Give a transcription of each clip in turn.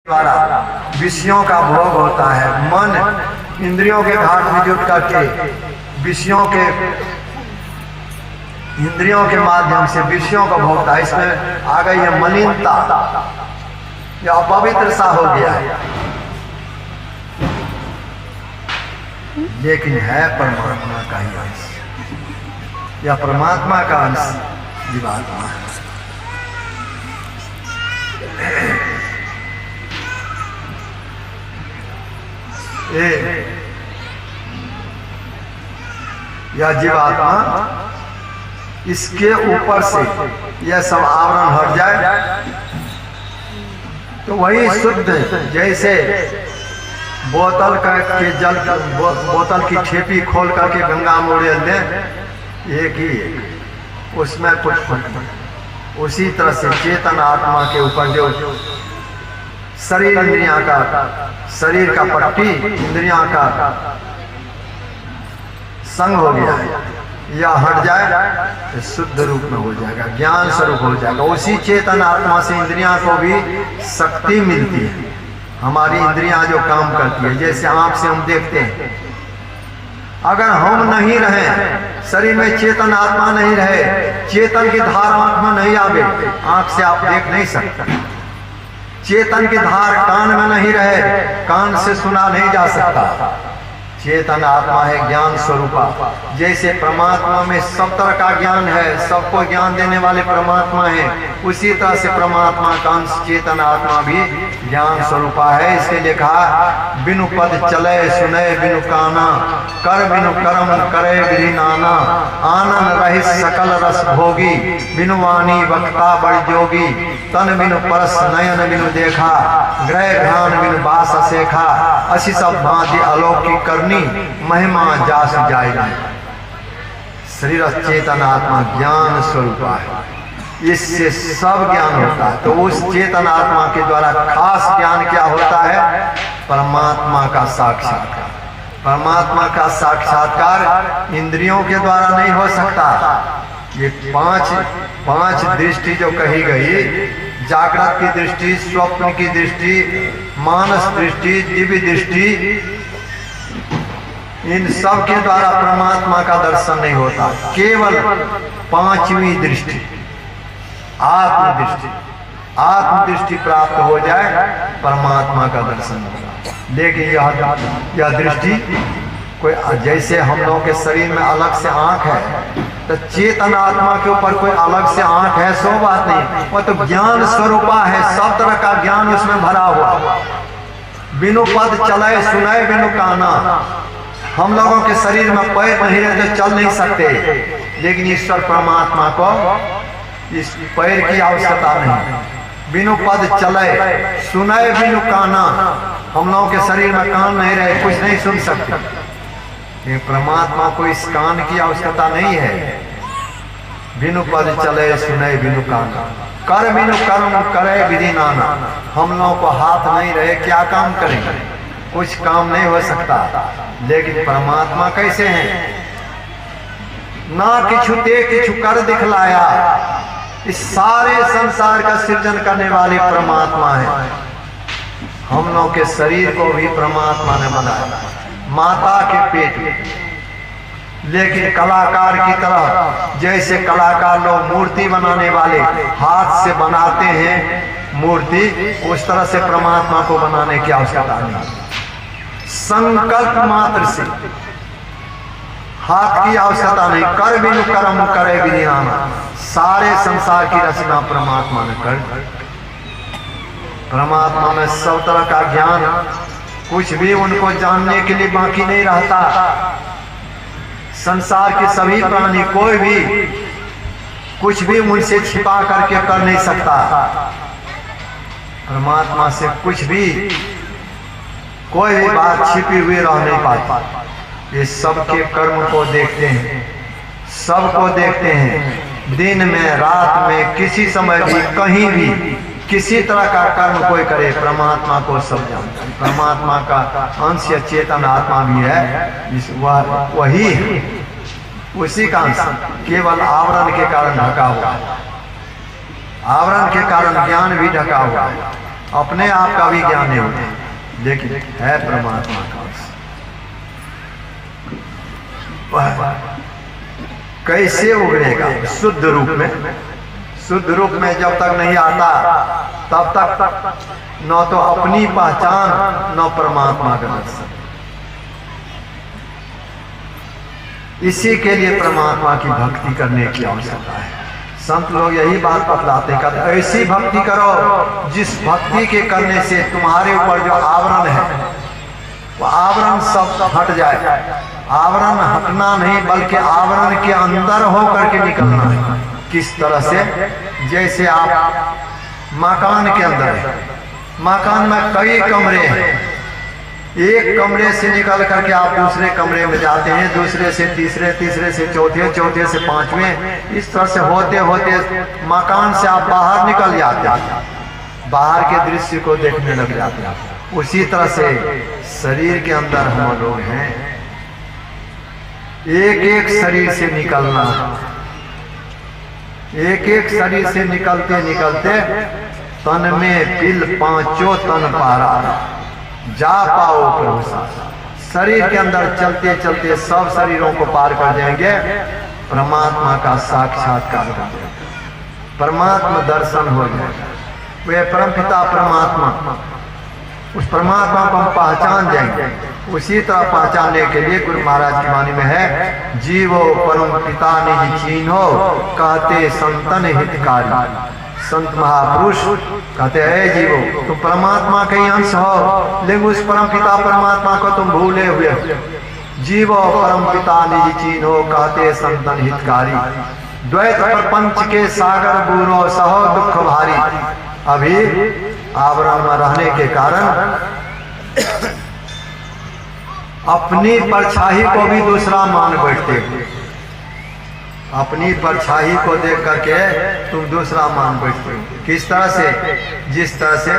द्वारा विषयों का भोग होता है। मन इंद्रियों के घाट में जुट करके विषयों के इंद्रियों के माध्यम से विषयों का भोगता है। इसमें आ गई है मलिनता, या अपवित्र सा हो गया है, लेकिन है परमात्मा का ही अंश, या परमात्मा का अंश जीवात्मा है। या जीवात्मा, इसके ऊपर से यह सब आवरण हट जाए तो वही शुद्ध, जैसे बोतल के जल बोतल की ठेपी खोल करके गंगा में उड़ेल दें, एक ही उसमें कुछ फर्क। उसी तरह से चेतन आत्मा के ऊपर जो शरीर इंद्रियां का, शरीर का पट्टी इंद्रियां का संग हो गया है, या हट जाए तो शुद्ध रूप में हो जाएगा, ज्ञान स्वरूप हो जाएगा। उसी चेतन आत्मा से इंद्रियां को भी शक्ति मिलती है। हमारी इंद्रियां जो काम करती है, जैसे आंख से हम देखते हैं, अगर हम नहीं रहे, शरीर में चेतन आत्मा नहीं रहे, चेतन की धार आंख में नहीं आवे, आंख से आप देख नहीं सकते। चेतन की धार कान में नहीं रहे, कान से सुना नहीं जा सकता। चेतन आत्मा है ज्ञान स्वरूपा। जैसे परमात्मा में सब तरह का ज्ञान है, सबको ज्ञान देने वाले परमात्मा है, उसी तरह से परमात्मा का अंश चेतन आत्मा भी ज्ञान स्वरूपा है। इसके लिए कहा, बिनु पद चले सुने बिनु काना, कर बिनु कर्म करे गिरि नाना, आनंद रहित सकल रस भोगी, बिनु वाणी वक्ता बड़ जोगी, तन बिनु परस नयन बिनु देखा, ग्रह ध्यान बिनु बास सेखा, असी सब भांति अलौकिक करनी, महिमा जास जाएगी। शरीर चेतन आत्मा ज्ञान स्वरूपा है, इससे सब ज्ञान होता है। तो उस चेतन आत्मा के द्वारा खास ज्ञान क्या होता है? परमात्मा का साक्षात्कार। परमात्मा का साक्षात्कार इंद्रियों के द्वारा नहीं हो सकता। ये पांच दृष्टि जो कही गई, जागृत की दृष्टि, स्वप्न की दृष्टि, मानस दृष्टि, दिव्य दृष्टि, इन सब के द्वारा परमात्मा का दर्शन नहीं होता। केवल पांचवी दृष्टि, आत्मदृष्टि, आत्मदृष्टि प्राप्त हो जाए, परमात्मा का दर्शन होगा। लेकिन यह दृष्टि कोई, जैसे हम लोगों के शरीर में अलग से आंख है, तो चेतन आत्मा के ऊपर कोई अलग से आंख है, सो बात नहीं। वो तो ज्ञान स्वरूपा है, सब तरह का ज्ञान उसमें भरा हुआ। बिनु पद चले सुने बिनु काना। हम लोगों के शरीर में पैर नहीं रहते, चल नहीं सकते, लेकिन ईश्वर परमात्मा को इस पैर की आवश्यकता नहीं। बिनु पद चले सुने बिनु काना। हम लोगों के शरीर में कान नहीं रहे, कुछ नहीं सुन सकते, लेकिन परमात्मा को इस कान की आवश्यकता नहीं है। बिनु पद चले सुने बिनु काना, कर बिनु कर्म करे विधि नाना। हम लोगों को हाथ नहीं रहे, क्या काम करेंगे? कुछ काम नहीं हो सकता। लेकिन परमात्मा कैसे हैं? ना किछु दे किछु कर दिखलाया। इस सारे संसार का सृजन करने वाले परमात्मा है। हम लोग के शरीर को भी परमात्मा ने बनाया, माता के पेट में। लेकिन कलाकार की तरह, जैसे कलाकार लोग मूर्ति बनाने वाले हाथ से बनाते हैं मूर्ति, उस तरह से परमात्मा को बनाने की आवश्यकता नहीं। संकल्प मात्र से, हाथ की आवश्यकता नहीं। कर बिनु कर्म करे विधि नाना। सारे संसार की रचना परमात्मा ने कर। परमात्मा में सब तरह का ज्ञान, कुछ भी उनको जानने के लिए बाकी नहीं रहता। संसार के सभी प्राणी, कोई भी कुछ भी उनसे छिपा करके कर नहीं सकता। परमात्मा से कुछ भी, कोई भी बात छिपी हुई रह नहीं पाती। ये सबके कर्म को देखते हैं, सबको देखते हैं। दिन में रात में, किसी समय भी, कहीं भी, किसी तरह का कर्म कोई करे, परमात्मा को सब जानता है। परमात्मा का अंश या चेतन आत्मा भी है, वही है, उसी का अंश, केवल आवरण के कारण ढका हुआ है। आवरण के कारण ज्ञान भी ढका हुआ है। अपने आप का भी ज्ञान नहीं होता, लेकिन है परमात्मा का। कैसे उगरेगा? शुद्ध रूप में। शुद्ध रूप में जब तक नहीं आता तब तक न तो अपनी पहचान न परमात्मा का दर्शन। इसी के लिए परमात्मा की भक्ति करने की आवश्यकता है। संत लोग यही बात बतलाते हैं, ऐसी भक्ति करो जिस भक्ति के करने से तुम्हारे ऊपर जो आवरण है वो आवरण सब हट जाए। आवरण हटना नहीं बल्कि आवरण के अंदर होकर के निकलना है। किस तरह से? जैसे आप मकान के अंदर है, मकान में कई कमरे हैं, एक कमरे से निकल करके आप दूसरे कमरे में जाते हैं, दूसरे से तीसरे, तीसरे से चौथे, चौथे से पांचवें, इस तरह से होते होते मकान से आप बाहर निकल जाते हैं, बाहर के दृश्य को देखने लग जाते हैं। उसी तरह से शरीर के अंदर हम लोग हैं, एक एक शरीर से निकलना, एक एक शरीर से निकलते निकलते तन में पिल पांचों तन पारा जा पाओ प्रभु साथ। शरीर के अंदर चलते चलते सब शरीरों को पार कर जाएंगे, परमात्मा का साक्षात्कार कर जाएंगे, परमात्मा दर्शन हो जाएगा। वे परमपिता परमात्मा, उस परमात्मा को हम पहचान जाएंगे। उसी तरह पहचानने के लिए गुरु महाराज की वाणी में है, जीवो परम पिता निज चीन्हो कहते संतन हितकारी। संत महापुरुष कहते हैं जीवो तुम परमात्मा के अंश हो, लेकिन उस परम पिता परमात्मा को तुम भूले हुए हो। जीवो परम पिता निज चीन्हो कहते संतन हितकारी। द्वैत प्रपंच के सागर बूरो सहो दुख भारी। अभी आवरण में रहने के कारण अपनी परछाई को भी दूसरा मान बैठते हो। अपनी परछाई को देख करके तुम दूसरा मान बैठते हो। किस तरह से? जिस तरह से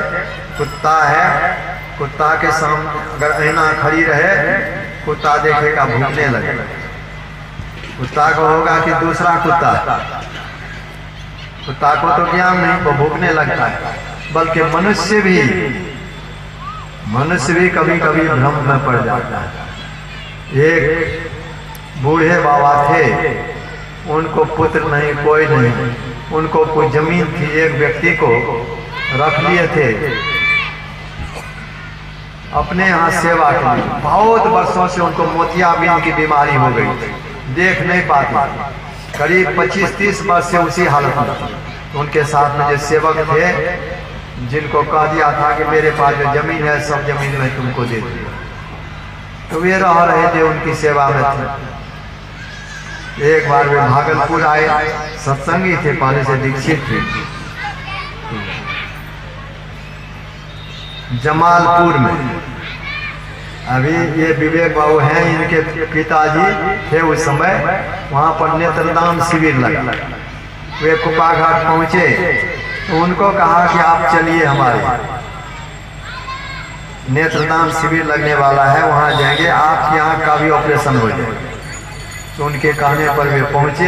कुत्ता है, कुत्ता के सामने अगर ऐना खड़ी रहे, कुत्ता देखेगा भूखने लगेगा, कुत्ता को होगा कि दूसरा कुत्ता, कुत्ता को तो ज्ञान नहीं, वो भूखने लगता है। बल्कि मनुष्य भी कभी कभी भ्रम में पड़ जाता है। एक बूढ़े बाबा थे, उनको पुत्र नहीं, कोई नहीं, उनको कोई जमीन थी, एक व्यक्ति को रख लिए थे अपने यहाँ सेवा के लिए। बहुत वर्षों से उनको मोतियाबिंद की बीमारी हो गई, देख नहीं पाते, करीब 25-30 वर्ष से उसी हालत में थी। उनके साथ में जो सेवक थे, जिनको कह दिया था कि मेरे पास जो जमीन है सब जमीन में तुमको दे दिया, तो वे रह रहे थे, उनकी सेवा में थे। एक बार वे भागलपुर आए, सत्संगी थे, पहले से दीक्षित थे। जमालपुर में अभी ये विवेक बाबू हैं, इनके पिताजी थे उस समय, वहां पर नेत्रदान शिविर लगा। वे कुपा घाट पहुंचे तो उनको कहा कि आप चलिए, हमारे नेत्रदान शिविर लगने वाला है, वहां जाएंगे, आपके यहाँ का भी ऑपरेशन हो जाएगा। तो उनके कहने पर वे पहुंचे,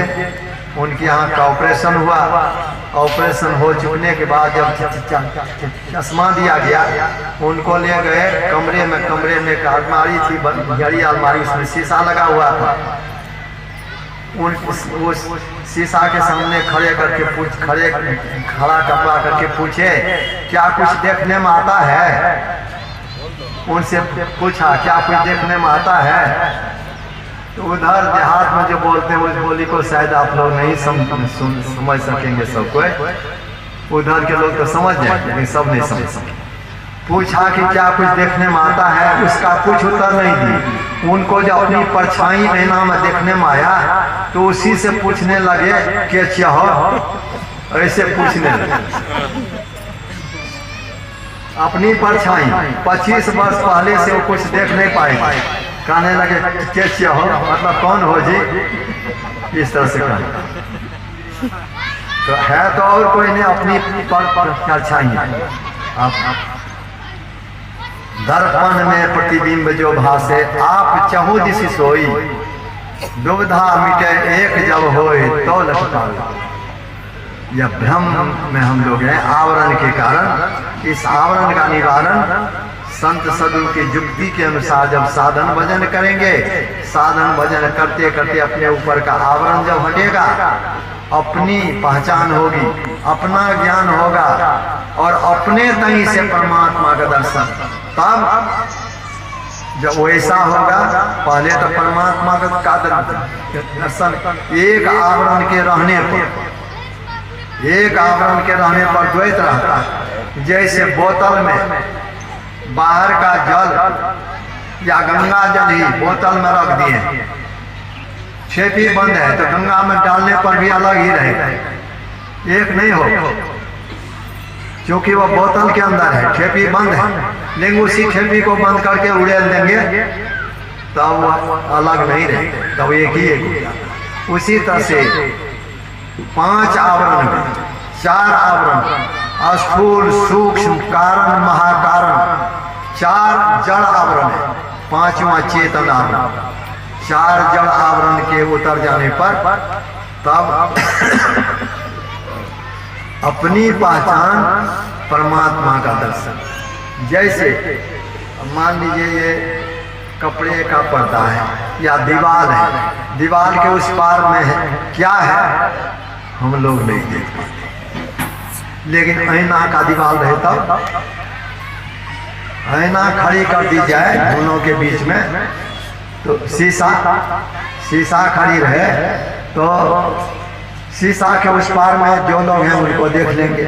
उनके यहाँ का ऑपरेशन हुआ। ऑपरेशन हो चुकने के बाद जब चश्मा दिया गया, उनको ले गए कमरे में एक अलमारी थी, बड़ी अलमारी, उसमें शीशा लगा हुआ था। वो शीशा के सामने खड़ा कपड़ा करके पूछे, क्या कुछ देखने में आता है? उनसे पूछा, क्या कुछ देखने में आता है? तो उधर देहात में जो बोलते हैं उस बोली को शायद आप लोग नहीं समझ सकेंगे सब कोई, उधर के लोग तो समझ जाएंगे, लेकिन सब नहीं समझ सके। पूछा कि क्या कुछ देखने में आता है, उसका कुछ उत्तर नहीं दी। उनको जब अपनी परछाई ऐना में देखने में आया तो उसी से पूछने लगे कि क्या हो, ऐसे पूछने लगे। अपनी परछाई 25 वर्ष पहले से वो कुछ देख नहीं पाए, कहने लगे क्या हो, मतलब कौन हो जी, इस तरह से कहने। तो है तो और कोई नहीं, अपनी परछाई है। दर्पण में प्रतिबिंब जो भासे, आप चहु दिस सोई, दुविधा मिटे एक जब होए तो लखता। यह भ्रम में हम लोग हैं, आवरण के कारण इस आवरण का निवारण संत सदु की युक्ति के अनुसार जब साधन भजन करेंगे, साधन भजन करते करते अपने ऊपर का आवरण जब हटेगा, अपनी पहचान होगी, अपना ज्ञान होगा और अपने तई से परमात्मा का दर्शन, तब जब वैसा होगा, पहले तो परमात्मा का दर्शन एक आवरण के रहने पर, एक आवरण के रहने पर द्वैत रहता है। जैसे बोतल में बाहर का जल या गंगा जल ही बोतल में रख दिए, छेपी बंद है तो गंगा में डालने पर भी अलग ही रहेगा, एक नहीं हो, क्योंकि वो बोतल के अंदर है, छेपी बंद है। लेकिन उसी छेपी को बंद करके उड़ेल देंगे तब वो अलग नहीं रहेगा, तब एक ही एक। उसी तरह से 5 आवरण में 4 आवरण, स्थूल सूक्ष्म कारण महाकारण, 4 जड़ आवरण है, 5वां चेतन आवरण। 4 जड़ आवरण के उतर जाने पर तब अपनी पहचान परमात्मा का दर्शन। जैसे मान लीजिए ये कपड़े का पर्दा है या दीवार है, दीवार के उस पार में है क्या है हम लोग नहीं देख पाते, लेकिन ऐना का दीवार रहे तब ऐना खड़ी कर दी जाए दोनों के बीच में, तो शीशा खड़ी रहे तो शीशा के उस पार में जो लोग हैं उनको देख लेंगे।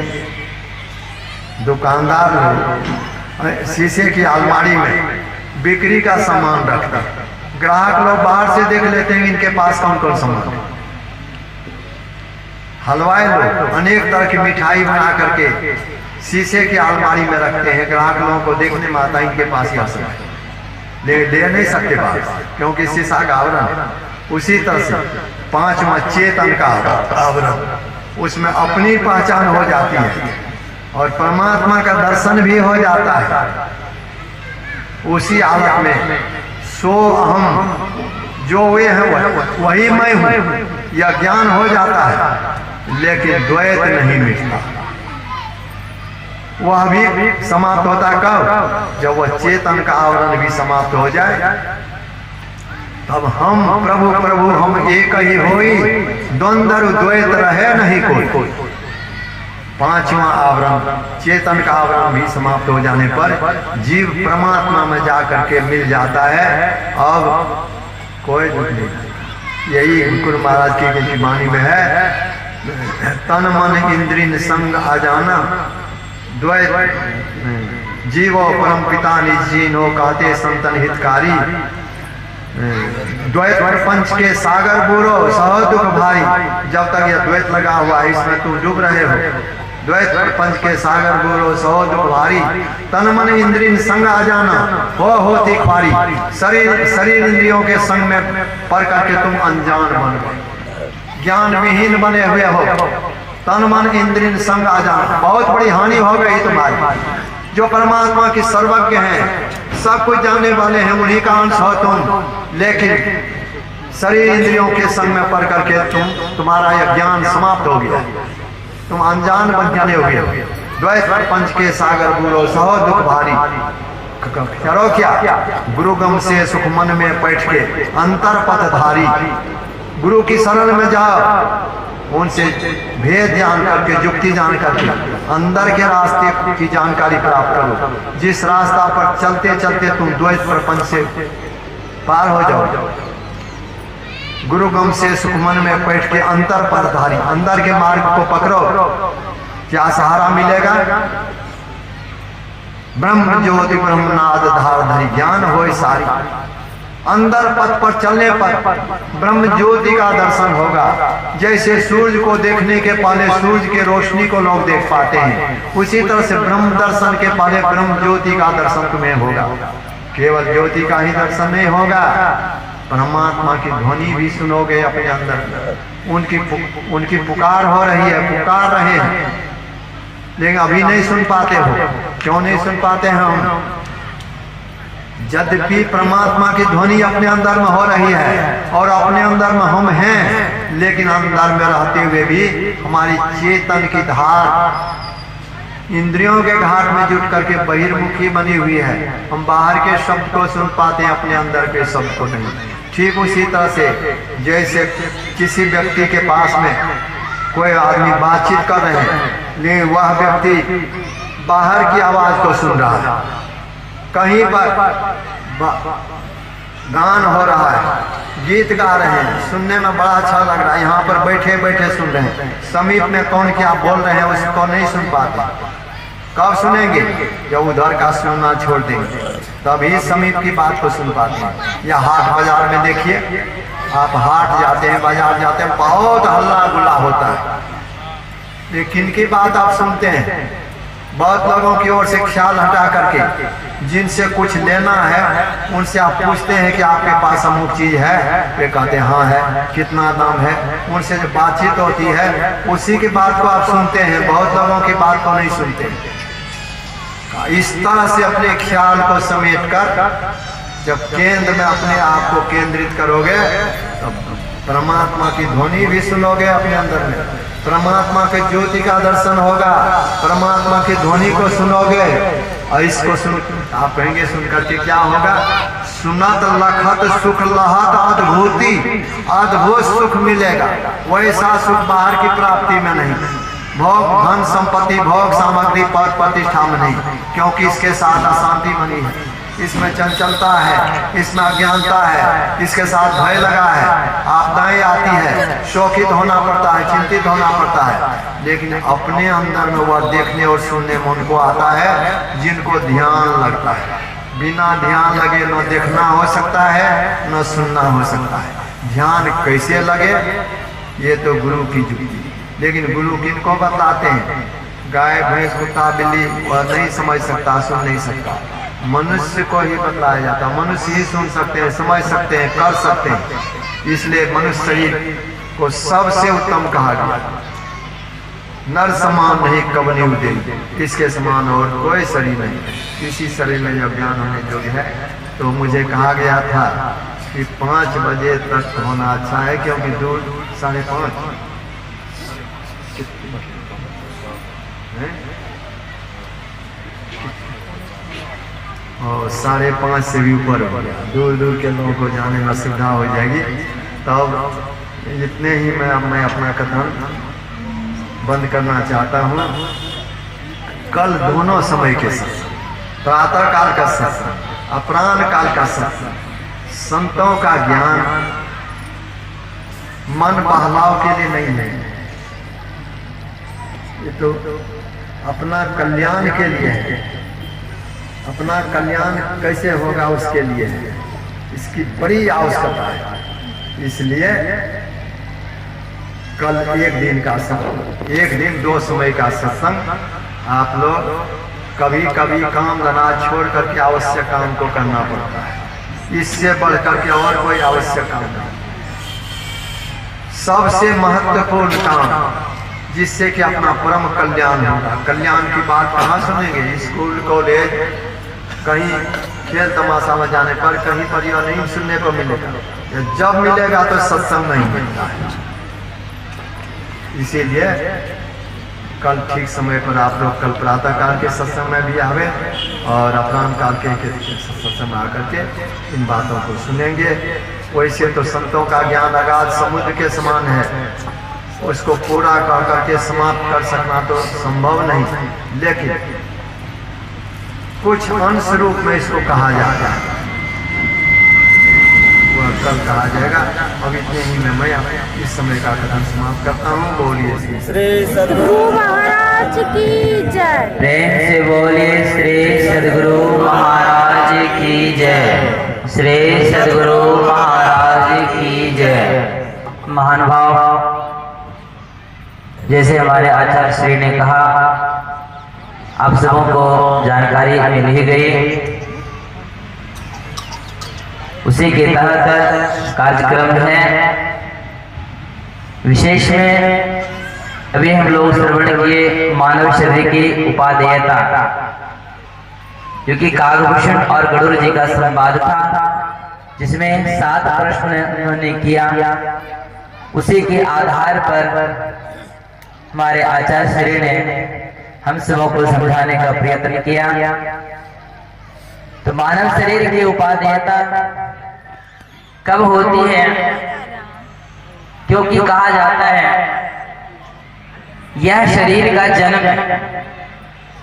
दुकानदार लोग शीशे की अलमारी में बिक्री का सामान रखता, ग्राहक लोग बाहर से देख लेते हैं इनके पास कौन कौन सामान। हलवाई लोग अनेक तरह की मिठाई बना करके शीशे की अलमारी में रखते हैं, ग्राहक लोगों को देखने में आता है इनके पास यह सब है, ले नहीं सकते बात क्योंकि शीशा का आवरण। उसी तरह से 5वां चेतन का आवरण, उसमें अपनी पहचान हो जाती है और परमात्मा का दर्शन भी हो जाता है। उसी हालत में सो अहम जो वे हैं वही मैं हूँ यह ज्ञान हो जाता है, लेकिन द्वैत नहीं मिटता। वह भी समाप्त होता कब? जब वह चेतन का आवरण भी समाप्त हो जाए, तब हम प्रभु प्रभु हम एक ही होई, द्वंद्व द्वैत रहे नहीं कोई। 5वां आवरण चेतन का आवरण भी समाप्त हो जाने पर जीव परमात्मा में जाकर के मिल जाता है। अब कोई दुख नहीं। यही गुरु महाराज की वाणी में है, तन मन इंद्रिय संग आ जाना, द्वैत जीवो परम पिता निजीनो कहते संतन हितकारी, द्वैत प्रपंच के सागर बुरो सह दुख भारी। जब तक यह द्वैत लगा हुआ है इसमें तुम डूब रहे हो। द्वैत प्रपंच के सागर बुरो सह दुख भारी, तन मन इंद्रिय संग आ जाना होती ख्वारी। शरीर इंद्रियों के संग में पड़ करके तुम अनजान बन गए, ज्ञान विहीन बने हुए हो। तन मन इंद्रिय संग आ जाना, बहुत बड़ी हानि हो गई तुम्हारी। जो परमात्मा की सर्वज्ञ हैं, सब कुछ जानने वाले हैं, उन्हीं का अंश हो तुम, लेकिन शरीर इंद्रियों के संग में पड़ करके तुम्हारा यह ज्ञान समाप्त हो गया, तुम अनजान बन जाने हो गए। द्वैत प्रपंच के सागर बुरो सहो दुख भारी, करो क्या? गुरुगम से सुख मन में बैठ के अंतर पथ धारी। गुरु की शरण में जाओ, उनसे भेद जान करके, युक्ति जान करके अंदर के रास्ते की जानकारी प्राप्त करो। जिस रास्ता पर चलते चलते तुम द्वैत प्रपंच से पार हो जाओ, गुरुगम से सुख मन में बैठ के अंतर पर धारी, अंदर के मार्ग को पकड़ो, क्या सहारा मिलेगा? ब्रह्म ज्योति ब्रह्मनाद धार धरी, ज्ञान होए सारी। अंदर पथ पर चलने पर ब्रह्म ज्योति का दर्शन होगा। जैसे सूर्य को देखने के पहले सूर्य के रोशनी को लोग देख पाते हैं, उसी तरह से ब्रह्म दर्शन के पहले ब्रह्म ज्योति का दर्शन तुम्हें होगा। केवल ज्योति का ही दर्शन नहीं होगा, परमात्मा की ध्वनि भी सुनोगे अपने अंदर। उनकी पुकार हो रही है, पुकार रहे हैं, लेकिन अभी नहीं सुन पाते हो। क्यों नहीं सुन पाते हैं हम? यद्यपि परमात्मा की ध्वनि अपने अंदर में हो रही है और अपने अंदर में हम हैं, लेकिन अंदर में रहते हुए भी हमारी चेतन की धार इंद्रियों के घाट में जुट करके बहिर्मुखी बनी हुई है। हम बाहर के शब्द को सुन पाते हैं, अपने अंदर के शब्द को नहीं। ठीक उसी तरह से जैसे किसी व्यक्ति के पास में कोई आदमी बातचीत कर रहे हैं, लेकिन वह व्यक्ति बाहर की आवाज को सुन रहा है, कहीं पर गान हो रहा है, गीत गा रहे हैं, सुनने में बड़ा अच्छा लग रहा है, यहाँ पर बैठे बैठे सुन रहे हैं, समीप में कौन क्या बोल रहे हैं उसको नहीं सुन पाते। कब सुनेंगे? जब उधर का सुनना छोड़ देंगे, तभी समीप की बात को सुन पाते हैं। या हाट बाजार में देखिए, आप हाट जाते हैं, बाजार जाते हैं, बहुत हल्ला गुल्ला होता है, लेकिन की बात आप सुनते हैं? बहुत लोगों की ओर से ख्याल हटा करके जिनसे कुछ लेना है उनसे आप पूछते हैं कि आपके पास अमुक चीज है, वे कहते हैं हाँ है, कितना दाम है। उनसे जो बातचीत होती है उसी की बात को आप सुनते हैं, बहुत लोगों की बात को नहीं सुनते। इस तरह से अपने ख्याल को समेट कर जब केंद्र में अपने आप को केंद्रित करोगे तब परमात्मा की ध्वनि भी सुनोगे, अपने अंदर में परमात्मा के ज्योति का दर्शन होगा, परमात्मा की ध्वनि को सुनोगे। और इसको सुन आप कहेंगे सुन करके क्या होगा? सुनत लखत सुख लहत अद्भुति, अद्भुत सुख मिलेगा। वैसा सुख बाहर की प्राप्ति में नहीं, भोग धन संपत्ति भोग सामग्री पद प्रतिष्ठा में नहीं, क्योंकि इसके साथ अशांति बनी है, इसमें चंचलता है, इसमें अज्ञानता है, इसके साथ भय लगा है, आपदाएं आती है, शोकित होना पड़ता है, चिंतित होना पड़ता है। लेकिन अपने अंदर में वह देखने और सुनने में उनको आता है जिनको ध्यान लगता है। बिना ध्यान लगे न देखना हो सकता है न सुनना हो सकता है। ध्यान कैसे लगे ये तो गुरु की जुक्ति, लेकिन गुरु किनको बतलाते हैं? गाय भैंस कुत्ता बिल्ली वह नहीं समझ सकता, सुन नहीं सकता, मनुष्य को ही बतलाया जाता। मनुष्य ही सुन सकते हैं, समझ सकते हैं, कर सकते हैं। इसलिए मनुष्य शरीर को सबसे उत्तम कहा गया। नर समान नहीं कबनी उदे, किसके समान और कोई शरीर नहीं। इसी शरीर में जब ज्ञान होने योग्य है तो मुझे कहा गया था कि 5 बजे तक होना अच्छा है, क्योंकि 2:30 और 5:30 से भी ऊपर हो गया, दूर दूर के लोगों को जाने में असुविधा हो जाएगी। तब इतने ही मैं अपना कथन बंद करना चाहता हूँ। कल दोनों समय के सत्संग, प्रातः काल का सत्संग, अपराह्न काल का सत्संग, संतों का ज्ञान मन बहलाव के लिए नहीं है, ये तो अपना कल्याण के लिए है। अपना कल्याण कैसे होगा उसके लिए है, इसकी बड़ी आवश्यकता है। इसलिए कल एक दिन का सत्संग, एक दिन 2 समय का सत्संग, आप लोग कभी कभी काम धंधा छोड़ करके आवश्यक काम को करना पड़ता है, इससे बढ़ करके और कोई आवश्यक काम नहीं। सबसे महत्वपूर्ण काम जिससे कि अपना परम कल्याण होगा। कल्याण की बात कहाँ सुनेंगे? स्कूल कॉलेज कहीं खेल तमाशा में जाने पर, कहीं पर यह नहीं सुनने को मिलेगा। जब मिलेगा तो सत्संग नहीं मिलता है। इसीलिए कल ठीक समय पर आप लोग कल प्रातः काल के सत्संग में भी आवे और अपराह्न काल के सत्संग में आकर के इन बातों को सुनेंगे। वैसे तो संतों का ज्ञान अगाध समुद्र के समान है, उसको पूरा कर करके समाप्त कर सकना तो संभव नहीं, लेकिन कुछ अंश रूप में इसको कहा जाता है, वह कल कहा जाएगा। अब इतने ही में मैं इस समय का कथन समाप्त करता हूँ। बोलिए श्री सद्गुरु महाराज की जय। प्रेम से बोलिए श्री सद्गुरु महाराज की जय। श्री सद्गुरु महाराज की जय। महानुभाव, जैसे हमारे आचार्य श्री ने कहा, आप सबों को जानकारी मिल ही गई। उसी के तहत कार्यक्रम है। विशेष में अभी हम लोग श्रवण किए मानव शरीर की उपादेयता, जो कि काकभूषण और गरुड़ जी का संवाद था, जिसमें 7 प्रश्न उन्होंने किया। उसी के आधार पर हमारे आचार्य श्री ने हम सबों को समझाने का प्रयत्न किया। तो मानव शरीर की उपादेयता कब होती है? क्योंकि कहा जाता है यह शरीर का जन्म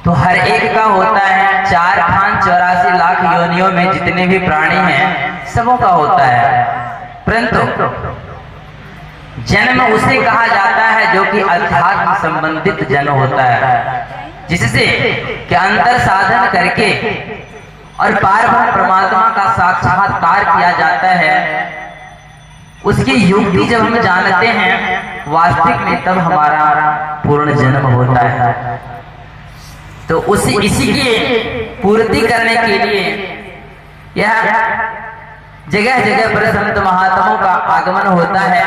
तो हर एक का होता है। 4,84 लाख योनियों में जितने भी प्राणी हैं सबों का होता है, परंतु जन्म उसे कहा जाता है जो कि अध्यात्म संबंधित जन्म होता है, जिससे कि अंतर साधन करके और पार ब्रह्म परमात्मा का साक्षात्कार किया जाता है। उसकी युक्ति जब हम जानते हैं वास्तविक में, तब हमारा पूर्ण जन्म होता है। तो इसी की पूर्ति करने के लिए यह जगह जगह पर संत महात्माओं का आगमन होता है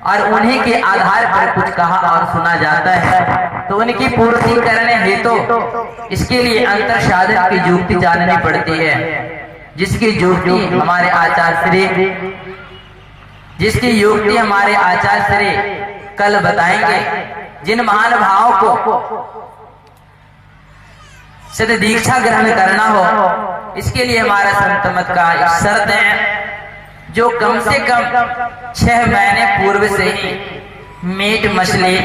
और उन्हीं के आधार पर कुछ कहा और सुना जाता है। तो उनकी पूर्ति करने हेतु इसके लिए अंतर साधन की युक्ति जाननी पड़ती है, जिसकी युक्ति हमारे आचार्य श्री कल बताएंगे। जिन महानुभावों को सद दीक्षा ग्रहण करना हो, इसके लिए हमारा संत मत का एक शर्त है, जो कम से कम 6 महीने पूर्व से ही मीट, मछली,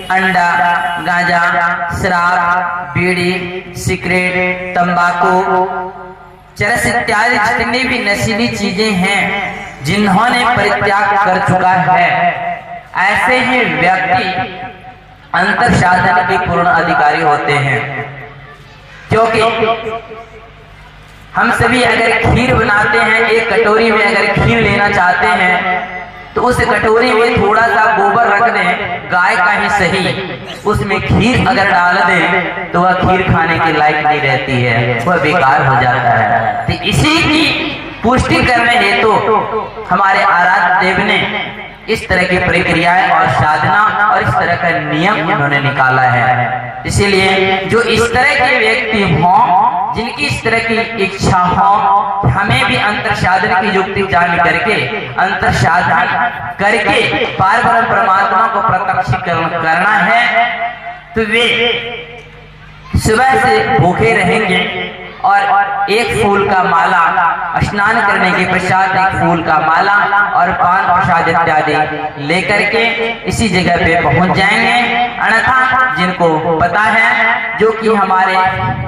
अंडा, गांजा, शराब, बीड़ी, सिगरेट, तंबाकू, चरस इत्यादि जितनी भी नशीली चीजें हैं जिन्होंने परित्याग कर चुका है, ऐसे ही व्यक्ति अंतर साधन के पूर्ण अधिकारी होते हैं। क्योंकि हम सभी अगर खीर बनाते हैं, एक कटोरी में अगर खीर लेना चाहते हैं तो उस कटोरी में थोड़ा सा गोबर रख दें, गाय का ही सही, उसमें खीर अगर डाल दें तो वह खीर खाने के लायक नहीं रहती है, वह बेकार हो जाता है। तो इसी की पुष्टि करने हेतु हमारे आराध्य देव ने इस तरह की प्रक्रियाएं और साधना और इस तरह का नियम उन्होंने निकाला है। इसीलिए जो इस तरह के व्यक्ति हों, जिनकी इस तरह की इच्छा हो, हमें भी अंतर साधन की युक्ति जान करके अंतर साधन करके पार ब्रह्म परमात्मा को प्रत्यक्ष करना है, तो वे सुबह से भूखे रहेंगे और एक फूल का माला, स्नान करने के पश्चात एक फूल का माला और पान प्रसाद इत्यादि लेकर के इसी जगह पे पहुंच जाएंगे। अन्यथा जिनको पता है, जो कि हमारे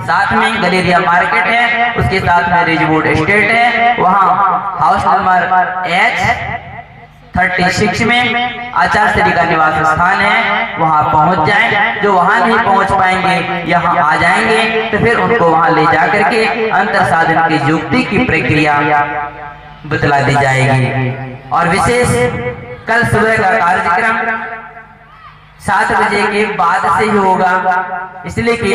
साथ में गलेरिया मार्केट है, उसके साथ में रिजवुड एस्टेट है, वहाँ हाउस नंबर H36 में आचार्य श्री का निवास स्थान है, वहां पहुंच जाएं। जो वहां नहीं पहुंच पाएंगे, यहां आ जाएंगे, तो फिर उनको वहां ले जाकर के अंतर साधन की युक्ति की प्रक्रिया बतला दी जाएगी। और विशेष कल सुबह का कार्यक्रम 7 बजे के बाद से ही होगा, इसलिए कि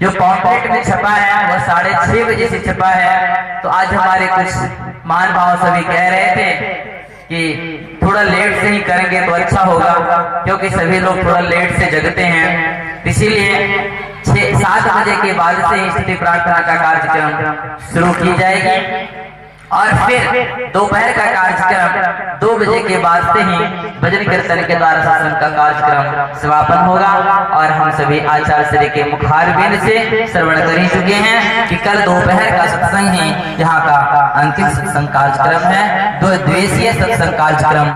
जो पॉम्पलेट में छपा है वह 6:30 बजे से छपा है। तो आज हमारे कुछ महानुभाव सभी कह रहे थे कि थोड़ा लेट से ही करेंगे तो अच्छा होगा, क्योंकि सभी लोग थोड़ा लेट से जगते हैं। इसीलिए 7 बजे के बाद से ही स्तुति प्रार्थना का कार्यक्रम शुरू की जाएगी और फिर दोपहर का कार्यक्रम 2 बजे के बाद से ही भजन कीर्तन के द्वारा सत्संग का कार्यक्रम समापन होगा। और हम सभी आचार्य श्री के मुखारबिंद से श्रवण कर ही चुके हैं कि कल दोपहर का सत्संग ही यहाँ का अंतिम सत्संग कार्यक्रम है, 2 दिवसीय सत्संग कार्यक्रम।